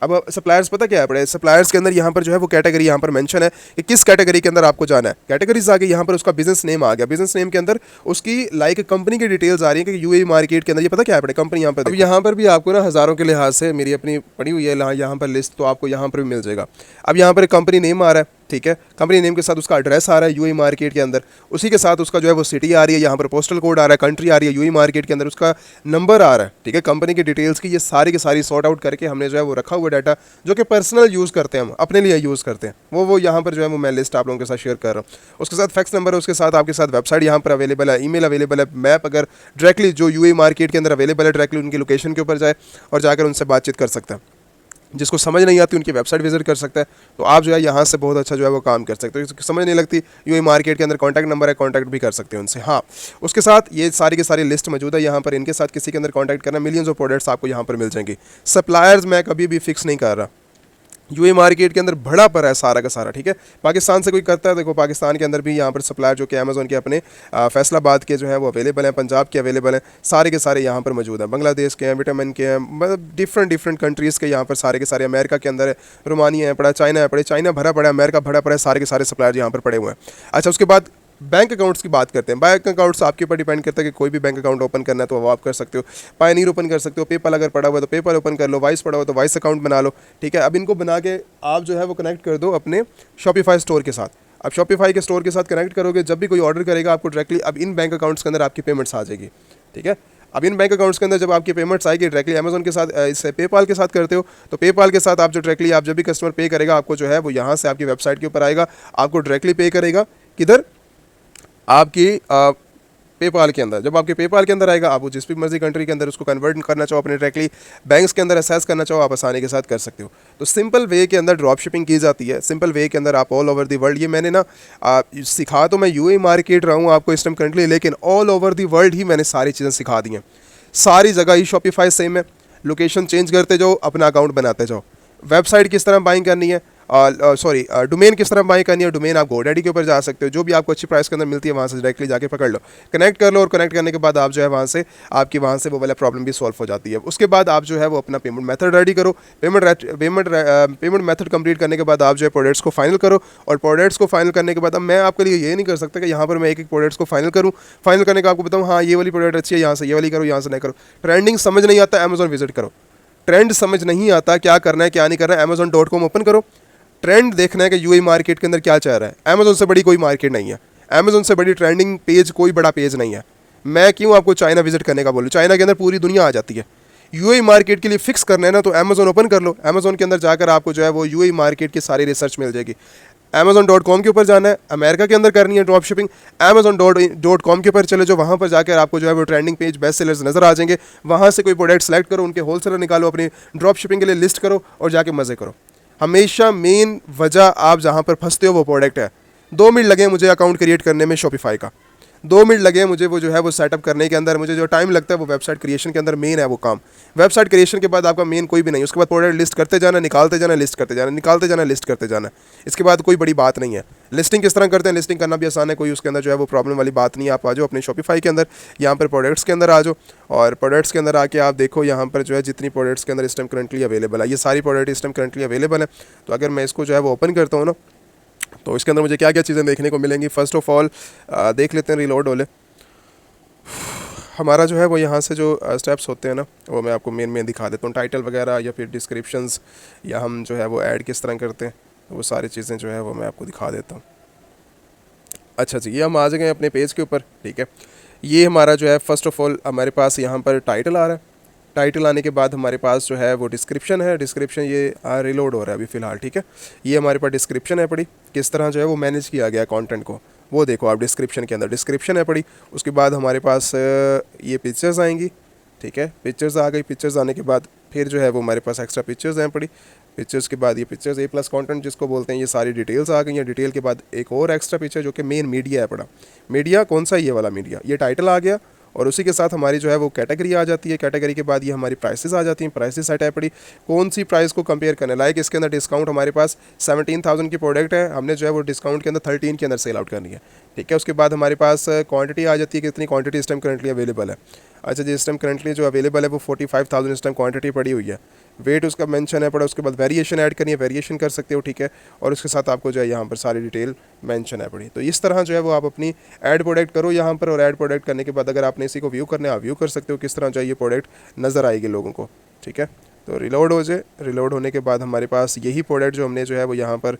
A: अब सप्लायर्स पता क्या है पड़े, सप्लायर्स के अंदर यहाँ पर जो है वो कैटेगरी यहाँ पर मेंशन है कि किस कैटेगरी के अंदर आपको जाना है। कैटेगरीज आ गई, यहाँ पर उसका बिजनेस नेम आ गया, बिजनेस नेम के अंदर उसकी लाइक कंपनी की डिटेल्स आ रही है कि यूएई मार्केट के अंदर ये पता क्या है पड़े कंपनी। यहाँ पर अब यहाँ पर भी आपको ना हज़ारों के लिहाज से मेरी अपनी पड़ी हुई है यहाँ पर लिस्ट, तो आपको यहाँ पर भी मिल जाएगा। अब यहाँ पर कंपनी नेम आ रहा है, ठीक है, कंपनी नेम के साथ उसका एड्रेस आ रहा है यूएई मार्केट के अंदर, उसी के साथ उसका जो है वो सिटी आ रही है, यहाँ पर पोस्टल कोड आ रहा है, कंट्री आ रही है यूएई मार्केट के अंदर, उसका नंबर आ रहा है, ठीक है, कंपनी की डिटेल्स की, ये सारी की सारी सॉर्ट आउट करके हमने जो है वो रखा हुआ डाटा जो कि पर्सनल यूज़ करते हैं, हम अपने लिए यूज़ करते हैं, वो यहाँ पर जो है वो मैं लिस्ट आप लोगों के साथ शेयर कर रहा हूँ। उसके साथ फैक्स नंबर है, उसके साथ आपके साथ वेबसाइट यहाँ पर अवेलेबल है, ईमेल अवेलेबल है, मैप अगर डायरेक्टली जो यूएई मार्केट के अंदर अवेलेबल है डायरेक्टली उनकी लोकेशन के ऊपर जाए और जाकर उनसे बातचीत कर सकता है। जिसको समझ नहीं आती उनकी वेबसाइट विजिट कर सकता है, तो आप जो है यहाँ से बहुत अच्छा जो है वो काम कर सकते हो। समझ नहीं लगती यूएई मार्केट के अंदर कॉन्टैक्ट नंबर है, कॉन्टैक्ट भी कर सकते हो उनसे। हाँ, उसके साथ ये सारी की सारी लिस्ट मौजूद है यहाँ पर, इनके साथ किसी के अंदर कॉन्टैक्ट करना, मिलियंस ऑफ प्रोडक्ट्स आपको यहाँ पर मिल जाएंगी। सप्लायर्स मैं कभी भी फिक्स नहीं कर रहा, यूएई मार्केट के अंदर बड़ा पर है सारा का सारा, ठीक है। पाकिस्तान से कोई करता है, देखो पाकिस्तान के अंदर भी यहाँ पर सप्लायर जो कि अमेजोन के अपने फैसलाबाद के जो है वो अवेलेबल हैं, पंजाब के अवेलेबल हैं, सारे के सारे यहाँ पर मौजूद हैं, बांग्लादेश के हैं, विटामिन के हैं, मतलब डिफरेंट कंट्रीज़ के यहाँ पर सारे के सारे, अमेरिका के अंदर है, रोमानिया है पड़ा, चाइना है पड़े, चाइना भरा पड़ा है, अमेरिका भरा पड़ा है, सारे के सारे सप्लायर यहाँ पर पड़े हुए हैं। अच्छा, उसके बाद बैंक अकाउंट्स की बात करते हैं। बैंक अकाउंट्स आपके ऊपर डिपेंड करता है कि कोई भी बैंक अकाउंट ओपन करना है तो वो आप कर सकते हो। पायनीर ओपन कर सकते हो, पेपल अगर पड़ा हुआ है तो पेपल ओपन कर लो, वाइस पड़ा हुआ है तो वाइस अकाउंट बना लो, ठीक है। अब इनको बना के आप जो है वो कनेक्ट कर दो अपने शॉपिफाई स्टोर के साथ। अब शॉपिफाई के स्टोर के साथ कनेक्ट करोगे, जब भी कोई ऑर्डर करेगा आपको डायरेक्टली अब इन बैंक अकाउंट्स के अंदर आपकी पेमेंट्स आ जाएगी, ठीक है। अब इन बैंक अकाउंट्स के अंदर जब आपकी पेमेंट्स आएगी डायरेक्टली अमेजोन के साथ, इससे पेपाल के साथ करते हो तो पेपाल के साथ आप जो डायरेक्टली आप जब भी कस्टमर पे करेगा आपको जो है वो यहाँ से आपकी वेबसाइट के ऊपर आएगा, आपको डायरेक्टली पे करेगा किधर, आपकी पेपाल के अंदर। जब आपके पेपाल के अंदर आएगा, आप जिस भी मर्जी कंट्री के अंदर उसको कन्वर्ट करना चाहो, अपने डायरेक्टली बैंक्स के अंदर असेस करना चाहो, आप आसानी के साथ कर सकते हो। तो सिंपल वे के अंदर ड्रॉप शिपिंग की जाती है, सिंपल वे के अंदर आप ऑल ओवर दी वर्ल्ड, ये मैंने ना सिखा तो मैं यूएई मार्केट रहा हूँ आपको इस टाइम करंटली, लेकिन ऑल ओवर दी वर्ल्ड ही मैंने सारी चीज़ें सिखा दी हैं। सारी जगह ही शॉपिफाई सेम है, लोकेशन चेंज करते जाओ, अपना अकाउंट बनाते जाओ, वेबसाइट किस तरह बाइंग करनी है, डोमेन किस तरह बाई करनी है। डोमेन आप गोडैडी के ऊपर जा सकते हो, जो भी आपको अच्छी प्राइस के अंदर मिलती है वहाँ से डायरेक्टली जाके पकड़ लो, कनेक्ट कर लो, और कनेक्ट करने के बाद आप जो है वहाँ से आपकी वहाँ से वो वाला प्रॉब्लम भी सॉल्व हो जाती है। उसके बाद आप जो है वो अपना पेमेंट मेथड रेडी करो, पेमेंट मेथड कंप्लीट करने के बाद आप जो है प्रोडक्ट्स को फाइनल करो, और प्रोडक्ट्स को फाइनल करने के बाद अब मैं आपके लिए ये नहीं कर सकता कि यहाँ पर मैं एक एक प्रोडक्ट्स को फाइनल करूँ, फाइनल करने का आपको बताऊँ हाँ ये वाली प्रोडक्ट अच्छी है, यहाँ से ये वाली करो, यहाँ से नहीं करो। ट्रेंडिंग समझ नहीं आता, अमेजोन विजिट करो। ट्रेंड समझ नहीं आता क्या करना है क्या नहीं करना है, Amazon.com ओपन करो, ट्रेंड देखना है कि यूएई मार्केट के अंदर क्या चल रहा है। अमेजोन से बड़ी कोई मार्केट नहीं है, अमेजोन से बड़ी ट्रेंडिंग पेज कोई बड़ा पेज नहीं है। मैं क्यों आपको चाइना विजिट करने का बोलूँ, चाइना के अंदर पूरी दुनिया आ जाती है। यूएई मार्केट के लिए फिक्स करना है ना तो अमेजोन ओपन कर लो, अमेजोन के अंदर जाकर आपको जो है वो यूएई मार्केट की सारी रिसर्च मिल जाएगी। Amazon.com के ऊपर जाना है, अमेरिका के अंदर करनी है ड्रॉप शिपिंग, Amazon.com के ऊपर चले जो वहाँ पर जाकर आपको जो है वो ट्रेंडिंग पेज बेस्ट सेलर्स नज़र आ जाएंगे, वहाँ से कोई प्रोडक्ट सेलेक्ट करो, उनके होलसेलर निकालो, अपनी ड्रॉप शिपिंग के लिए लिस्ट करो और जाके मज़े करो। हमेशा मेन वजह आप जहाँ पर फंसते हो वो प्रोडक्ट है। 2 मिनट लगे मुझे अकाउंट क्रिएट करने में शॉपिफाई का, 2 मिनट लगे मुझे वो जो है वो सेटअप करने के अंदर, मुझे जो टाइम लगता है वो वेबसाइट क्रिएशन के अंदर मेन है वो काम। वेबसाइट क्रिएशन के बाद आपका मेन कोई भी नहीं, उसके बाद प्रोडक्ट लिस्ट करते जाना, निकालते जाना, लिस्ट करते जाना, निकालते जाना, लिस्ट करते जाना, इसके बाद कोई बड़ी बात नहीं है। लिस्टिंग किस तरह करते हैं, लिस्टिंग करना भी आसान है, कोई उसके अंदर जो है वो प्रॉब्लम वाली बात नहीं है। आप आ जाओ अपने शॉपिफाई के अंदर, यहाँ पर प्रोडक्ट्स के अंदर आ जाओ, और प्रोडक्ट्स के अंदर आके आप देखो यहाँ पर जो है जितनी प्रोडक्ट्स के अंदर इस टाइम करंटली अवेलेबल है, ये सारी प्रोडक्ट इस टाइम करंटली अवेलेबल है। तो अगर मैं इसको जो है वो ओपन करता हूँ ना, तो इसके अंदर मुझे क्या क्या चीज़ें देखने को मिलेंगी। फ़र्स्ट ऑफ ऑल देख लेते हैं रिलोड वाले। हमारा जो है वो यहाँ से जो स्टेप्स होते हैं ना, वो मैं आपको मेन दिखा देता हूँ। टाइटल वगैरह या फिर डिस्क्रिप्शंस, या हम जो है वो ऐड किस तरह करते हैं, वो सारी चीज़ें जो है वो मैं आपको दिखा देता हूँ। अच्छा जी, ये हम आ गए अपने पेज के ऊपर, ठीक है। ये हमारा जो है फ़र्स्ट ऑफ ऑल हमारे पास यहाँ पर टाइटल आ रहा है। टाइटल आने के बाद हमारे पास जो है वो डिस्क्रिप्शन है। डिस्क्रिप्शन ये रिलोड हो रहा है अभी फ़िलहाल, ठीक है। ये हमारे पास डिस्क्रिप्शन है पड़ी, किस तरह जो है वो मैनेज किया गया कंटेंट को, वो देखो आप डिस्क्रिप्शन के अंदर डिस्क्रिप्शन है पड़ी। उसके बाद हमारे पास ये पिक्चर्स आएंगी, ठीक है। पिक्चर्स आ गई, पिक्चर्स आने के बाद फिर जो है वो हमारे पास एक्स्ट्रा पिक्चर्स हैं पड़ी। पिक्चर्स के बाद ये पिक्चर्स A+ कंटेंट जिसको बोलते हैं, ये सारी डिटेल्स आ गई हैं। डिटेल के बाद एक और एक्स्ट्रा पिक्चर जो कि मेन मीडिया है पड़ा। मीडिया कौन सा, ये वाला मीडिया, ये टाइटल आ गया, और उसी के साथ हमारी जो है वो कैटेगरी आ जाती है। कैटेगरी के बाद ये हमारी प्राइसेस आ जाती हैं। प्राइसेस सेट है पड़ी, कौन सी प्राइस को कंपेयर करना है। लाइक इसके अंदर डिस्काउंट हमारे पास 17,000 की प्रोडक्ट है, हमने जो है वो डिस्काउंट के अंदर 13 के अंदर सेल आउट करनी है, ठीक है। उसके बाद हमारे पास क्वांटिटी आ जाती है, कितनी क्वांटिटी इस टाइम करंटली अवेलेबल है। अच्छा जी, इस टाइम करंटली जो अवेलेबल है वो 45,000 इस टाइम क्वांटिटी पड़ी हुई है। वेट उसका मेंशन है पड़ा। उसके बाद वेरिएशन ऐड करनी है, वेरिएशन कर सकते हो, ठीक है। और उसके साथ आपको जो है यहाँ पर सारी डिटेल मेंशन है पड़ी। तो इस तरह जो है वो आप अपनी ऐड प्रोडक्ट करो यहाँ पर, और ऐड प्रोडक्ट करने के बाद अगर आपने इसी को व्यू करना है, आप व्यू कर सकते हो किस तरह जो है ये प्रोडक्ट नज़र आएगी लोगों को, ठीक है। तो रिलोड हो जाए, रिलोड होने के बाद हमारे पास यही प्रोडक्ट जो हमने जो है वो यहाँ पर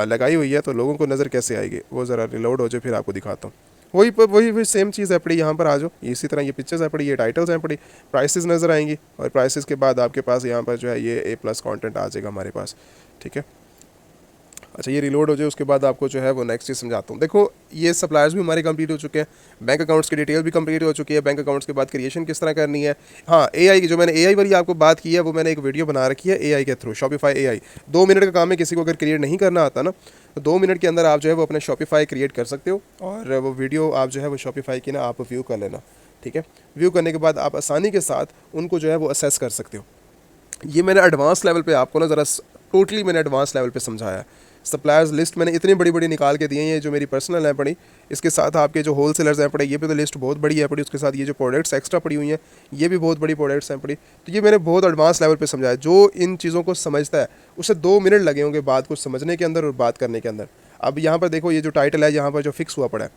A: लगाई हुई है, तो लोगों को नज़र कैसे आएगी वो ज़रा रिलोड हो जाए फिर आपको दिखाता हूँ। वही सेम चीज़ है पड़ी, यहाँ पर आ जाओ, इसी तरह ये पिक्चर्स है पड़ी, ये टाइटल्स हैं पड़ी, प्राइसेस नज़र आएंगी, और प्राइसेस के बाद आपके पास यहाँ पर जो है ये A+ कंटेंट आ जाएगा हमारे पास, ठीक है। अच्छा, ये रिलोड हो जाए, उसके बाद आपको जो है वो नेक्स्ट चीज़ समझाता हूँ। देखो ये सप्लायर्स भी हमारे कंप्लीट हो चुके हैं, बैंक अकाउंट्स की डिटेल भी कंप्लीट हो चुकी है। बैंक अकाउंट्स के बाद क्रिएशन किस तरह करनी है। हाँ, AI की जो मैंने AI वाली आपको बात की है, वो मैंने एक वीडियो बना रखी है AI के थ्रू, शॉपिफाई AI। 2 मिनट का काम है, किसी को अगर क्रिएट नहीं करना आता ना, तो 2 मिनट के अंदर आप जो है वो अपना शॉपिफाई क्रिएट कर सकते हो, और वो वीडियो आप जो है वो शॉपिफाई की ना आप व्यू कर लेना, ठीक है। व्यू करने के बाद आप आसानी के साथ उनको जो है वो असेस कर सकते हो। ये मैंने एडवांस लेवल पे आपको ना ज़रा टोटली मैंने एडवांस लेवल पे समझाया है। सप्लायर्स लिस्ट मैंने इतनी बड़ी बड़ी निकाल के दी है, ये जो मेरी पर्सनल है पड़ी, इसके साथ आपके जो होलसेलर्स हैं पड़े, ये भी तो लिस्ट बहुत बड़ी है पड़ी। उसके साथ ये जो प्रोडक्ट्स एक्स्ट्रा पड़ी हुई हैं, ये भी बहुत बड़ी प्रोडक्ट्स हैं पड़ी। तो ये मैंने बहुत एडवांस लेवल पे समझाया। जो इन चीज़ों को समझता है उसे 2 मिनट लगे होंगे बात को समझने के अंदर और बात करने के अंदर। अब यहाँ पर देखो, ये जो टाइटल है यहाँ पर जो फिक्स हुआ पड़ा है,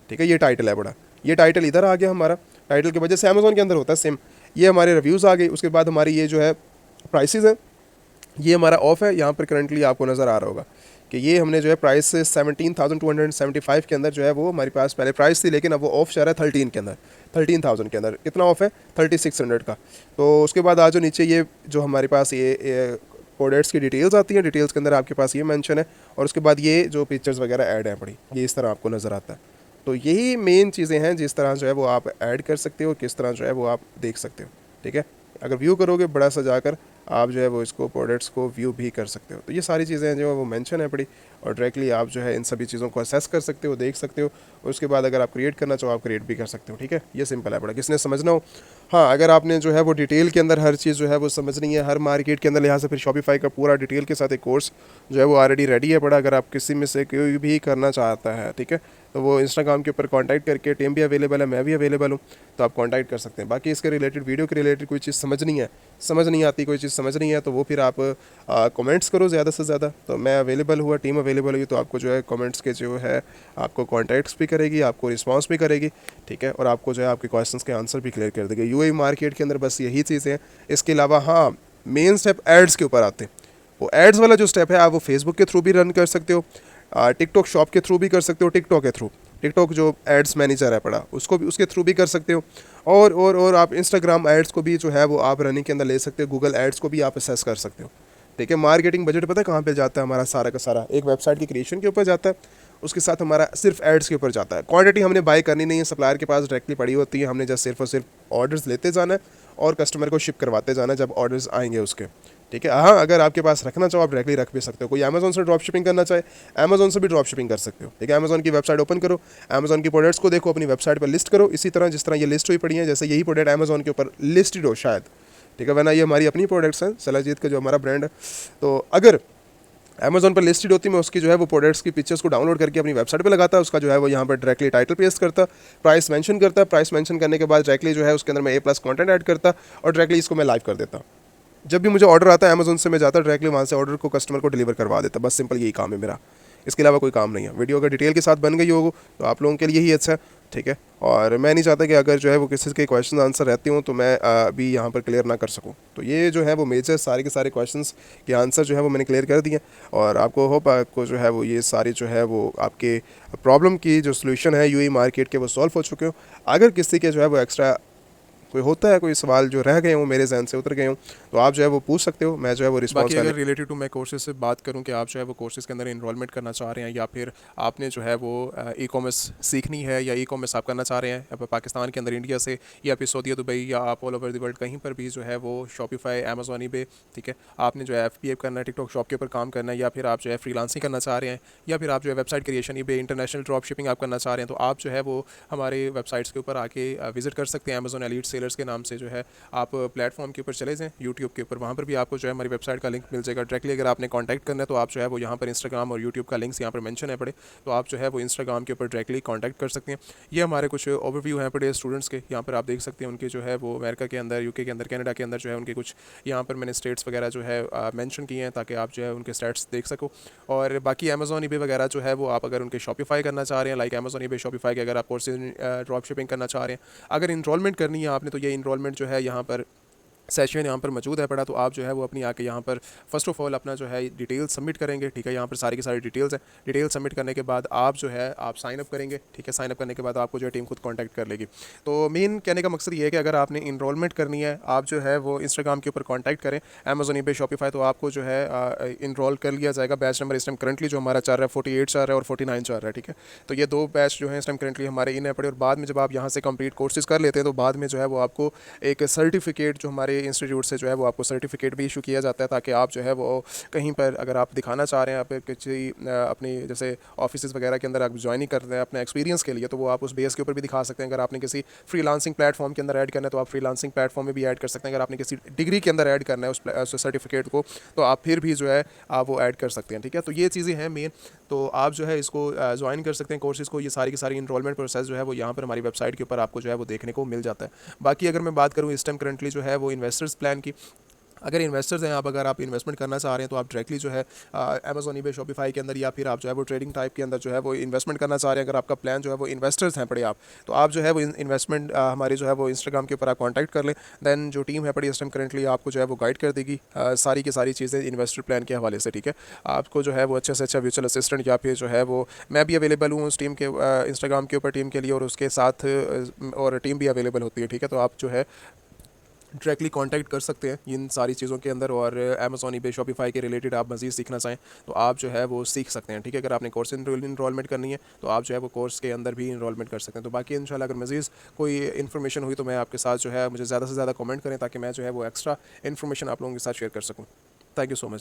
A: ठीक है, ये टाइटल है पड़ा, ये टाइटल इधर आ गया हमारा। टाइटल की वजह से अमेज़ॉन के अंदर होता है सेम। ये हमारे रिव्यूज़ आ गए। उसके बाद हमारी ये जो है प्राइसेस है, ये हमारा ऑफ है। यहाँ पर करंटली आपको नज़र आ रहा होगा कि ये हमने जो है प्राइस 17,275 के अंदर जो है वो हमारे पास पहले प्राइस थी, लेकिन अब वो ऑफ चल रहा है 13 के अंदर, 13,000 के अंदर। कितना ऑफ है, 3600 का। तो उसके बाद आज जो नीचे ये जो हमारे पास ये प्रोडक्ट्स की डिटेल्स आती हैं, डिटेल्स के अंदर आपके पास ये मेंशन है, और उसके बाद ये जो पिक्चर्स वगैरह ऐड हैं पड़ी, ये इस तरह आपको नज़र आता है। तो यही मेन चीज़ें हैं जिस तरह जो है वो आप ऐड कर सकते हो, किस तरह जो है वो आप देख सकते हो, ठीक है। अगर व्यू करोगे बड़ा सा जाकर, आप जो है वो इसको प्रोडक्ट्स को व्यू भी कर सकते हो। तो ये सारी चीज़ें जो है वो मेंशन है पड़ी, और डायरेक्टली आप जो है इन सभी चीज़ों को असेस कर सकते हो, देख सकते हो। और उसके बाद अगर आप क्रिएट करना चाहो, आप क्रिएट भी कर सकते हो, ठीक है। ये सिंपल है पड़ा, किसने समझना हो। हाँ, अगर आपने जो है वो डिटेल के अंदर हर चीज़ जो है वो समझनी है, हर मार्केट के अंदर लिहाज से, फिर शॉपिफाई का पूरा डिटेल के साथ एक कोर्स जो है वो ऑलरेडी रेडी है पड़ा। अगर आप किसी में से कोई भी करना चाहता है, ठीक है, तो वो इंस्टाग्राम के ऊपर कांटेक्ट करके, टीम भी अवेलेबल है, मैं भी अवेलेबल हूँ, तो आप कांटेक्ट कर सकते हैं। बाकी इसके रिलेटेड, वीडियो के रिलेटेड कोई चीज़ समझ नहीं आती, कोई चीज़ समझ नहीं है, तो वो फिर आप कमेंट्स करो ज़्यादा से ज़्यादा। तो मैं अवेलेबल हुआ, टीम अवेलेबल हुई, तो आपको जो है कमेंट्स के जो है आपको कॉन्टैक्ट्स भी करेगी, आपको रिस्पॉन्स भी करेगी, ठीक है। और आपको जो है आपके क्वेश्चंस के आंसर भी क्लियर कर देगी। यूएई मार्केट के अंदर बस यही चीज़ें हैं। इसके अलावा हाँ, मेन स्टेप एड्स के ऊपर आते हैं। वो एड्स वाला जो स्टेप है, आप वो फेसबुक के थ्रू भी रन कर सकते हो, टिकटॉक शॉप के थ्रू भी कर सकते हो, टिकटॉक के थ्रू, टिकटॉक जो एड्स मैनेजर है पड़ा, उसको भी, उसके थ्रू भी कर सकते हो। और आप इंस्टाग्राम एड्स को भी जो है वो आप रनिंग के अंदर ले सकते हो, गूगल एड्स को भी आप असेस कर सकते हो, ठीक है। मार्केटिंग बजट पता है कहाँ पे जाता है हमारा सारा का सारा? एक वेबसाइट की क्रिएशन के ऊपर जाता है, उसके साथ हमारा सिर्फ एड्स के ऊपर जाता है। क्वांटिटी हमने बाय करनी नहीं है, सप्लायर के पास डायरेक्टली पड़ी होती है, हमने जस्ट सिर्फ और सिर्फ ऑर्डर्स लेते जाना है और कस्टमर को शिप करवाते जाना है जब ऑर्डर्स आएंगे उसके। ठीक है। हाँ, अगर आपके पास रखना चाहो आप डायरेक्टली रख भी सकते हो। कोई अमेजोन से ड्रॉप शिपिंग करना चाहे, अमेजोन से भी ड्रॉप शिपिंग कर सकते हो। ठीक है। अमेजोन की वेबसाइट ओपन करो, अमेजोन की प्रोडक्ट्स को देखो, अपनी वेबसाइट पर लिस्ट करो, इसी तरह जिस तरह ये लिस्ट हुई पड़ी है, जैसे यही प्रोडक्ट अमेजोन के ऊपर लिस्टेड हो शायद। ठीक है। वरना ये हमारी अपनी प्रोडक्ट्स हैं, सलाजीत का जो हमारा ब्रांड है। तो अगर अमेजोन पर लिस्टेड होती, मैं उसकी जो है वो प्रोडक्ट्स की पिक्चर्स को डाउनलोड करके अपनी वेबसाइट पे लगाता है, उसका जो है वो यहाँ पर डायरेक्टली टाइटल पेस्ट करता, प्राइस मेंशन करता, प्राइस मेंशन करने के बाद डायरेक्टली जो है उसके अंदर मैं A+ कंटेंट ऐड करता और डायरेक्टली इसको मैं लाइव कर देता। जब भी मुझे ऑर्डर आता है अमेजोन से मैं जाता डायरेक्टली वहाँ से ऑर्डर को कस्टमर को डिलीवर करवा देता। बस सिंपल यही काम है मेरा, इसके अलावा कोई काम नहीं है। वीडियो अगर डिटेल के साथ बन गई हो तो आप लोगों के लिए ही अच्छा है। ठीक है। और मैं नहीं चाहता कि अगर जो है वो किसी के क्वेश्चन आंसर रहते हों तो मैं अभी यहाँ पर क्लियर ना कर सकूँ। तो ये जो है वो मेजर सारे के सारे क्वेश्चंस के आंसर जो है वो मैंने क्लियर कर दिए और आपको होप आपको जो है वो ये सारी जो है वो आपके प्रॉब्लम की जो सोल्यूशन है यूएई मार्केट के वो सॉल्व हो चुके हो। अगर किसी के जो है वो एक्स्ट्रा कोई होता है, कोई सवाल जो रह गए हों मेरे जहन से उतर गए हों, तो आप जो है वो पूछ सकते हो, मैं जो है वो रिस्पॉन्स
B: बाकी
A: करने।
B: अगर रिलेटेड टू मैं कोर्सेज से बात करूं कि आप जो है वो कोर्सेज के अंदर इनरोलमेंट करना चाह रहे हैं या फिर आपने जो है वो ई कॉमर्स सीखनी है या ई कॉमर्स आप करना चाह रहे हैं अब पाकिस्तान के अंदर, इंडिया से, या फिर सऊदी दुबई, या आप ऑल ओवर द वर्ल्ड कहीं पर भी जो है वो शॉपिफाई, अमेजोन, ईबे, ठीक है, आपने जो है FBA करना है, टिकटॉक शॉप के ऊपर काम करना है, या फिर आप जो है फ्रीलांसिंग करना चाह रहे हैं, या फिर आप जो है website creation, eBay, international drop shipping आप करना चाह रहे हैं, तो आप जो है वो हमारे वेबसाइट्स के ऊपर आके विजिट कर सकते हैं। अमेजोन एलीट सेलर्स के नाम से जो है आप प्लेटफॉर्म के ऊपर चले जाएँ, यूट्यूब के ऊपर, वहाँ पर भी आपको जो है हमारी वेबसाइट का लिंक मिल जाएगा। डायरेक्टली अगर आपने कांटेक्ट करना है तो आप जो है वो यहाँ पर इंस्टाग्राम और यूट्यूब का लिंक्स यहाँ पर मेंशन है पड़े, तो आप जो है वो इंस्टाग्राम के ऊपर डायरेक्टली कांटेक्ट कर सकते हैं। ये हमारे कुछ ओवरव्यू हैं पड़े स्टूडेंट्स के, यहाँ पर आप देख सकते हैं उनके जो है वो अमेरिका के अंदर, यूके के अंदर, कनाडा के अंदर जो है उनके कुछ यहाँ पर मैंने स्टेट्स वगैरह जो है मेंशन किए हैं ताकि आप जो है उनके स्टेट्स देख सको। और बाकी अमेजोन, ईबे वगैरह जो है वो आप अगर उनके शॉपिफाई करना चाह रहे हैं, लाइक अमेजोन, ईबे, शॉपिफाई के अगर आप कोर्सेज ड्रॉप शिपिंग करना चाह रहे हैं, अगर इनरोलमेंट करनी है आपने, तो ये इनरोलमेंट जो है यहाँ पर सेशन यहाँ पर मौजूद है पड़ा, तो आप जो है वो अपनी आके यहाँ पर फर्स्ट ऑफ ऑल अपना जो है डिटेल सबमिट करेंगे। ठीक है। यहाँ पर सारी की सारी डिटेल्स हैं। डिटेल सबमिट करने के बाद आप जो है आप साइन अप करेंगे। ठीक है। साइन अप करने के बाद आपको जो है टीम खुद कांटेक्ट कर लेगी। तो मेन कहने का मकसद ये है कि अगर आपने इनरोलमेंट करनी है, आप जो है वो इंस्टाग्राम के ऊपर कॉन्टैक्ट करें, अमेजोन, ईबे, शॉपिफाई, तो आपको जो है इनरोल कर लिया जाएगा। बैच नंबर इस टाइम करंटली जो हमारा चल रहा है 48 चल रहा है और 49 चल रहा है। ठीक है। तो ये दो बैच जो है इस टाइम करंटली हमारे इन है पड़े, और बाद में जब आप यहाँ से कंप्लीट कोर्सेज कर लेते हैं तो बाद में जो है वो आपको एक सर्टिफिकेट जो हमारे इंस्टीट्यूट से जो है वो आपको सर्टिफिकेट भी इशू किया जाता है, ताकि आप जो है वो कहीं पर अगर आप दिखाना चाह रहे हैं, आप किसी अपनी जैसे ऑफिस वगैरह के अंदर आप ज्वाइनिंग कर रहे हैं अपने एक्सपीरियंस के लिए, तो वो आप उस बेस के ऊपर भी दिखा सकते हैं। अगर आपने किसी फ्रीलांसिंग प्लेटफॉर्म के अंदर ऐड करना है तो आप फ्रीलांसिंग प्लेटफॉर्म में भी ऐड कर सकते हैं। अगर आपने किसी डिग्री के अंदर ऐड करना है उस सर्टिफिकेट को, तो आप फिर भी जो है आप वो ऐड कर सकते हैं। ठीक है। तो ये चीज़ें हैं मेन, तो आप जो है इसको ज्वाइन कर सकते हैं कोर्सेज़ को। ये सारी की सारी इनरोलमेंट प्रोसेस जो है वो यहाँ पर हमारी वेबसाइट के ऊपर आपको जो है वो देखने को मिल जाता है। बाकी अगर मैं बात करूँ इस टाइम करंटली जो है वो इन्वेस्टर्स प्लान की, अगर इन्वेस्टर्स हैं आप, अगर आप इन्वेस्टमेंट करना चाह रहे हैं तो आप डायरेक्टली जो है अमेजोन, ईबे, शॉपिफाई के अंदर, या फिर आप जो है वो ट्रेडिंग टाइप के अंदर जो है वो इन्वेस्टमेंट करना चाह रहे हैं, अगर आपका प्लान जो है वो इन्वेस्टर्स हैं पड़े आप, तो आप जो है वो इन्वेस्टमेंट हमारी जो है वो इंस्टाग्राम के ऊपर आप कॉन्टैक्ट कर लें। दैन जो टीम है पड़ी इस टाइम करंटली आपको जो है वो गाइड कर देगी सारी की सारी चीज़ें इन्वेस्टर प्लान के हवाले से। ठीक है। आपको जो है वो अच्छे से अच्छा वर्चुअल असिस्टेंट, या फिर जो है वो मैं भी अवेलेबल हूँ उस टीम के इंस्टाग्राम के ऊपर टीम के लिए, और उसके साथ और टीम भी अवेलेबल होती है। ठीक है। तो आप जो है डायरेक्टली कांटेक्ट कर सकते हैं इन सारी चीज़ों के अंदर, और अमेजोन, ईबे, शॉपिफाई के रिलेटेड आप मज़ीद सीखना चाहें तो आप जो है वो सीख सकते हैं। ठीक है। अगर आपने कोर्स इनरोलमेंट करनी है तो आप जो है वो कोर्स के अंदर भी इनरोलमेंट कर सकते हैं। तो बाकी इंशाल्लाह अगर मज़ीद कोई इन्फॉर्मेशन हुई तो मैं आपके साथ जो है, मुझे ज़्यादा से ज़्यादा कमेंट करें ताकि मैं जो है वो एक्स्ट्रा इन्फॉर्मेशन आप लोगों के साथ शेयर कर सकूँ। Thank you so much.